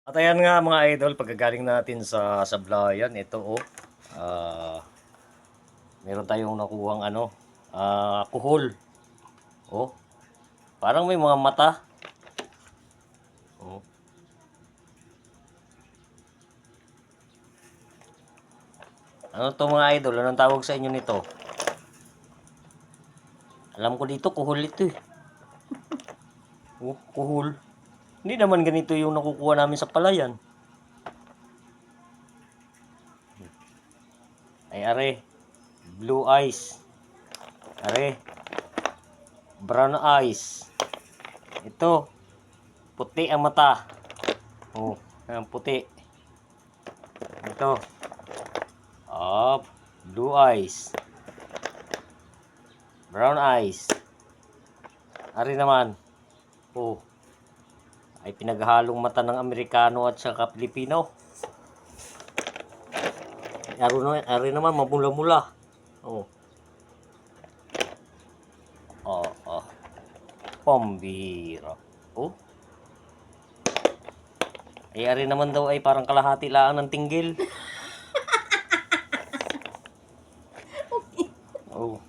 At ayan nga mga idol, pagkagaling natin sa sablayan, ito ah, meron tayong nakuhang kuhol. Oh, parang may mga mata. Oh. Ano to mga idol? Anong tawag sa inyo nito? Alam ko dito, kuhol ito eh. Oh, kuhol. Hindi naman ganito yung nakukuha namin sa palayan. Ay are, blue eyes. Are, brown eyes. Ito, puti ang mata. Oh, ang puti. Ito, blue eyes. Brown eyes. Ari naman, ay pinaghalong mata ng Amerikano at saka Pilipino. Ari naman, mamula-mula. Oh. Pambira. Oh. Ay, ari naman daw ay parang kalahati lang ng tinggil. Oh.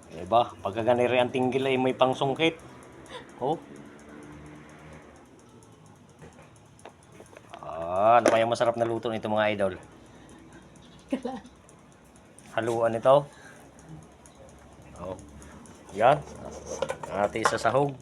Diba? Pagkaganiri ang tinggil ay may pangsungkit. Oh. Ano kaya masarap na luto nito mga idol? Haluan ito. Oh. Yan. Ate sa sahog.